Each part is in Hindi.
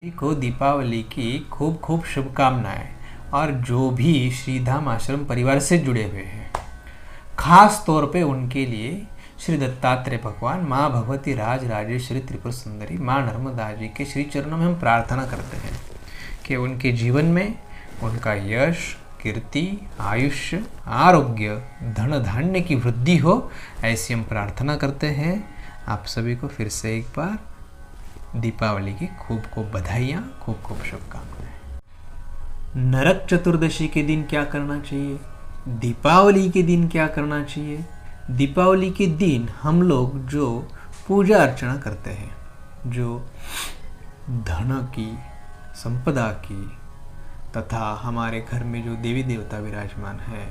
को दीपावली की खूब खूब शुभकामनाएं। और जो भी श्रीधाम आश्रम परिवार से जुड़े हुए हैं, खास तौर पे उनके लिए श्री दत्तात्रेय भगवान, माँ भगवती राज राजेश्वरी त्रिपुर सुंदरी, माँ नर्मदा जी के श्री चरणों में हम प्रार्थना करते हैं कि उनके जीवन में उनका यश, कीर्ति, आयुष्य, आरोग्य, धन धान्य की वृद्धि हो, ऐसी हम प्रार्थना करते हैं। आप सभी को फिर से एक बार दीपावली की खूब खूब बधाइयाँ, खूब खूब शुभकामनाएं। नरक चतुर्दशी के दिन क्या करना चाहिए, दीपावली के दिन क्या करना चाहिए। दीपावली के दिन हम लोग जो पूजा अर्चना करते हैं, जो धन की, संपदा की तथा हमारे घर में जो देवी देवता विराजमान है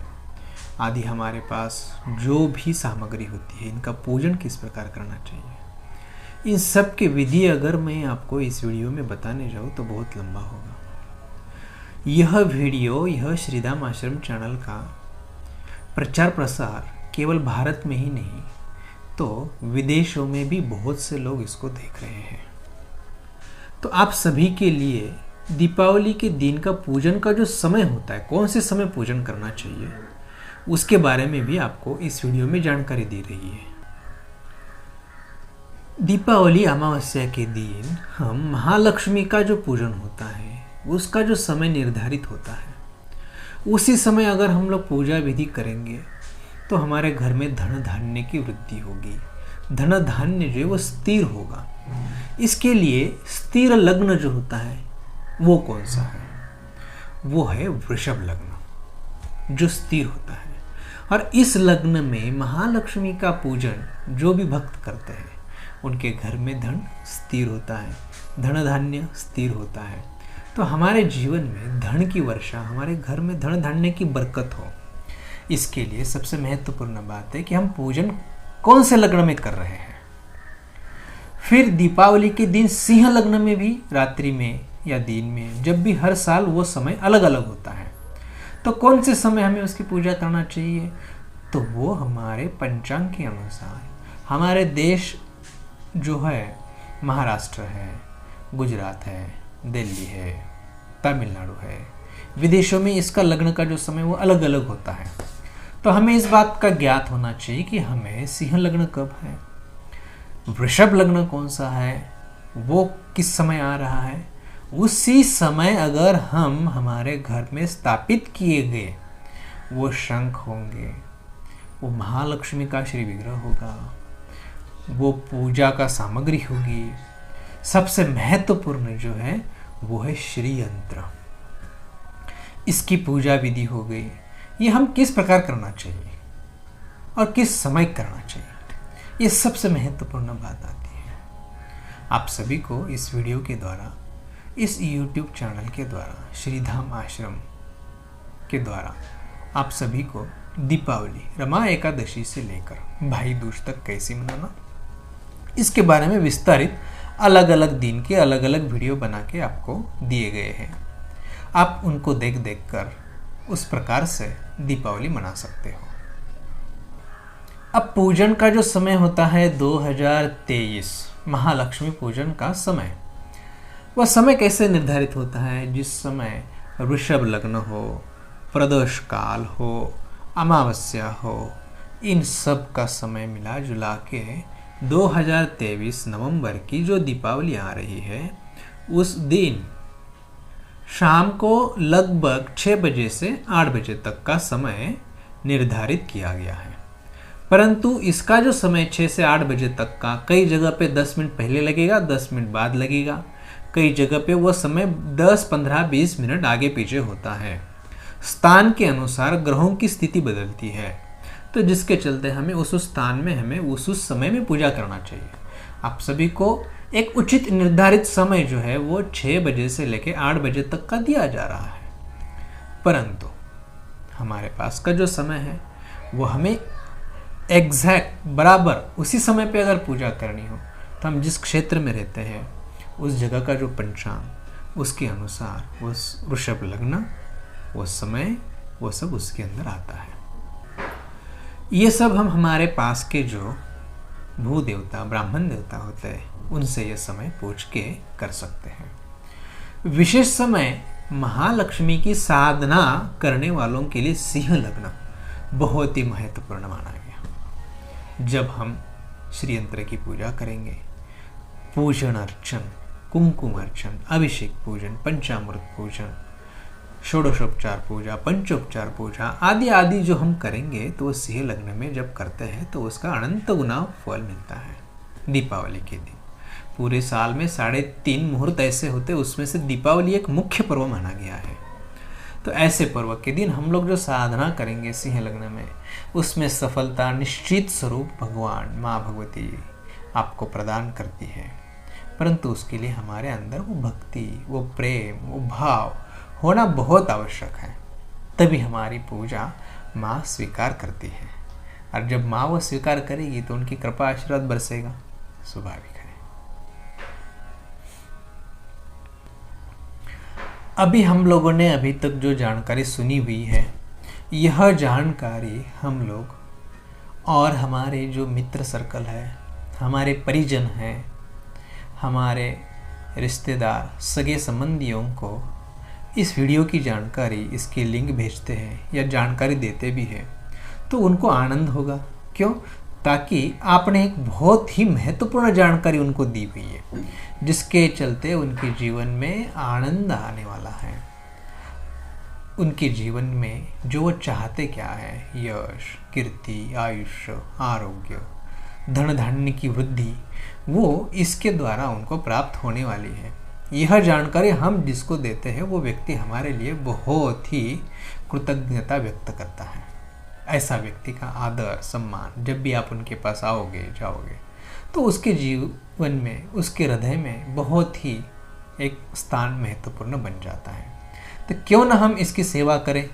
आदि, हमारे पास जो भी सामग्री होती है, इनका पूजन किस प्रकार करना चाहिए, इन सब के विधि अगर मैं आपको इस वीडियो में बताने जाऊँ तो बहुत लंबा होगा। यह वीडियो, यह श्रीधाम आश्रम चैनल का प्रचार प्रसार केवल भारत में ही नहीं तो विदेशों में भी बहुत से लोग इसको देख रहे हैं। तो आप सभी के लिए दीपावली के दिन का पूजन का जो समय होता है, कौन से समय पूजन करना चाहिए, उसके बारे में भी आपको इस वीडियो में जानकारी दी रही है। दीपावली अमावस्या के दिन हम महालक्ष्मी का जो पूजन होता है, उसका जो समय निर्धारित होता है, उसी समय अगर हम लोग पूजा विधि करेंगे तो हमारे घर में धन धान्य की वृद्धि होगी। धन धान्य जो है वो स्थिर होगा। इसके लिए स्थिर लग्न जो होता है वो कौन सा है, वो है वृषभ लग्न, जो स्थिर होता है। और इस लग्न में महालक्ष्मी का पूजन जो भी भक्त करते हैं उनके घर में धन स्थिर होता है, धन धान्य स्थिर होता है। तो हमारे जीवन में धन की वर्षा, हमारे घर में धन धान्य की बरकत हो, इसके लिए सबसे महत्वपूर्ण बात है कि हम पूजन कौन से लग्न में कर रहे हैं। फिर दीपावली के दिन सिंह लग्न में भी रात्रि में या दिन में, जब भी हर साल वो समय अलग अलग होता है, तो कौन से समय हमें उसकी पूजा करना चाहिए, तो वो हमारे पंचांग के अनुसार, हमारे देश जो है महाराष्ट्र है, गुजरात है, दिल्ली है, तमिलनाडु है, विदेशों में इसका लग्न का जो समय वो अलग अलग होता है। तो हमें इस बात का ज्ञात होना चाहिए कि हमें सिंह लग्न कब है, वृषभ लग्न कौन सा है, वो किस समय आ रहा है। उसी समय अगर हम हमारे घर में स्थापित किए गए वो शंख होंगे, वो महालक्ष्मी का श्री विग्रह होगा, वो पूजा का सामग्री होगी, सबसे महत्वपूर्ण जो है वो है श्री यंत्र, इसकी पूजा विधि हो गई। ये हम किस प्रकार करना चाहिए और किस समय करना चाहिए, ये सबसे महत्वपूर्ण बात आती है। आप सभी को इस वीडियो के द्वारा, इस YouTube चैनल के द्वारा, श्रीधाम आश्रम के द्वारा आप सभी को दीपावली, रमा एकादशी से लेकर भाई दूज तक कैसे मनाना, इसके बारे में विस्तारित अलग अलग दिन के अलग अलग वीडियो बना के आपको दिए गए हैं। आप उनको देख देख कर उस प्रकार से दीपावली मना सकते हो। अब पूजन का जो समय होता है 2023 महालक्ष्मी पूजन का समय, वह समय कैसे निर्धारित होता है, जिस समय वृषभ लग्न हो, प्रदोष काल हो, अमावस्या हो, इन सब का समय मिला जुला के 2023 नवंबर की जो दीपावली आ रही है, उस दिन शाम को लगभग 6 बजे से 8 बजे तक का समय निर्धारित किया गया है। परंतु इसका जो समय 6 से 8 बजे तक का, कई जगह पे 10 मिनट पहले लगेगा, 10 मिनट बाद लगेगा, कई जगह पे वो समय 10, 15, 20 मिनट आगे पीछे होता है। स्थान के अनुसार ग्रहों की स्थिति बदलती है, तो जिसके चलते हमें उस स्थान में, हमें उस समय में पूजा करना चाहिए। आप सभी को एक उचित निर्धारित समय जो है वो 6 बजे से लेकर 8 बजे तक का दिया जा रहा है। परंतु हमारे पास का जो समय है वो हमें एग्जैक्ट बराबर उसी समय पे अगर पूजा करनी हो तो हम जिस क्षेत्र में रहते हैं उस जगह का जो पंचांग, उसके अनुसार उस वृषभ लग्न, वो समय, वो सब उसके अंदर आता है। ये सब हम हमारे पास के जो भू देवता, ब्राह्मण देवता होते हैं, उनसे ये समय पूछ के कर सकते हैं। विशेष समय महालक्ष्मी की साधना करने वालों के लिए सिंह लग्न बहुत ही महत्वपूर्ण माना गया। जब हम श्री यंत्र की पूजा करेंगे, पूजन अर्चन, कुमकुम अर्चन, अभिषेक पूजन, पंचामृत पूजन, षोडशोपचार पूजा, पंचोपचार पूजा आदि आदि जो हम करेंगे तो वो सिंह लग्न में जब करते हैं तो उसका अनंत गुना फल मिलता है। दीपावली के दिन पूरे साल में 3.5 मुहूर्त ऐसे होते, उसमें से दीपावली एक मुख्य पर्व माना गया है। तो ऐसे पर्व के दिन हम लोग जो साधना करेंगे सिंह लग्न में, उसमें सफलता निश्चित स्वरूप भगवान माँ भगवती आपको प्रदान करती है। परंतु उसके लिए हमारे अंदर वो भक्ति, वो प्रेम, वो भाव होना बहुत आवश्यक है। तभी हमारी पूजा माँ स्वीकार करती है, और जब माँ वो स्वीकार करेगी तो उनकी कृपा आशीर्वाद बरसेगा, स्वाभाविक है। अभी हम लोगों ने अभी तक जो जानकारी सुनी हुई है, यह जानकारी हम लोग और हमारे जो मित्र सर्कल है, हमारे परिजन हैं, हमारे रिश्तेदार, सगे संबंधियों को इस वीडियो की जानकारी, इसके लिंक भेजते हैं या जानकारी देते भी हैं तो उनको आनंद होगा। क्यों? ताकि आपने एक बहुत ही महत्वपूर्ण जानकारी उनको दी हुई है, जिसके चलते उनके जीवन में आनंद आने वाला है। उनके जीवन में जो वो चाहते क्या है, यश, कीर्ति, आयुष्य, आरोग्य, धन धान्य की वृद्धि, वो इसके द्वारा उनको प्राप्त होने वाली है। यह जानकारी हम जिसको देते हैं वो व्यक्ति हमारे लिए बहुत ही कृतज्ञता व्यक्त करता है। ऐसा व्यक्ति का आदर सम्मान जब भी आप उनके पास आओगे जाओगे तो उसके जीवन में, उसके हृदय में बहुत ही एक स्थान महत्वपूर्ण बन जाता है। तो क्यों ना हम इसकी सेवा करें,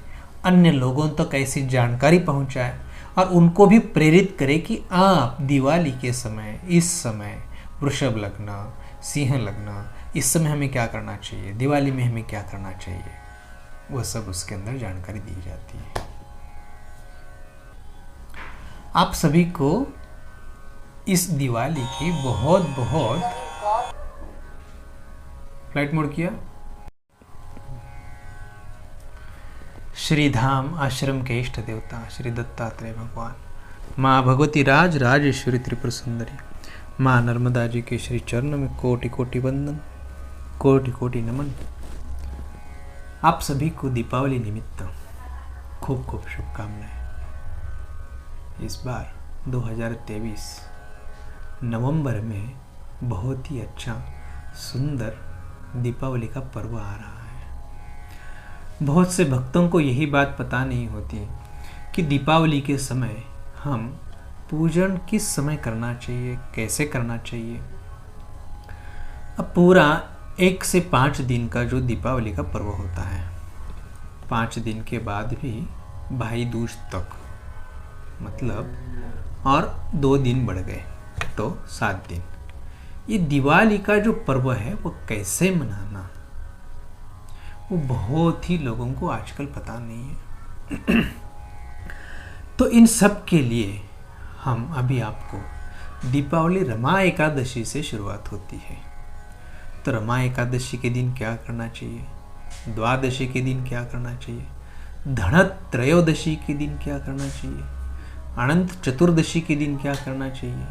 अन्य लोगों तक ऐसी जानकारी पहुंचाएं और उनको भी प्रेरित करें कि आप दिवाली के समय, इस समय वृषभ लग्न, सिंह लग्न, इस समय हमें क्या करना चाहिए, दिवाली में हमें क्या करना चाहिए, वह सब उसके अंदर जानकारी दी जाती है। आप सभी को इस दिवाली की बहुत बहुत फ्लाइट मोड किया श्रीधाम आश्रम के इष्ट देवता श्री दत्तात्रेय भगवान, माँ भगवती राज राजेश्वरी त्रिपुर सुंदरी, माँ नर्मदा जी के श्री चरण में कोटि कोटि वंदन, कोटि कोटि नमन। आप सभी को दीपावली निमित्त खूब खूब शुभकामनाएं। इस बार 2023 नवंबर में बहुत ही अच्छा सुंदर दीपावली का पर्व आ रहा है। बहुत से भक्तों को यही बात पता नहीं होती कि दीपावली के समय हम पूजन किस समय करना चाहिए, कैसे करना चाहिए। अब पूरा 1 से 5 दिन का जो दीपावली का पर्व होता है, 5 दिन के बाद भी भाई दूज तक, मतलब और 2 दिन बढ़ गए तो 7 दिन। ये दिवाली का जो पर्व है वो कैसे मनाना, वो बहुत ही लोगों को आजकल पता नहीं है। तो इन सब के लिए हम अभी आपको दीपावली रमा एकादशी से शुरुआत होती है। तो रमा एकादशी के दिन क्या करना चाहिए, द्वादशी के दिन क्या करना चाहिए, धनत्रयोदशी के दिन क्या करना चाहिए, अनंत चतुर्दशी के दिन क्या करना चाहिए,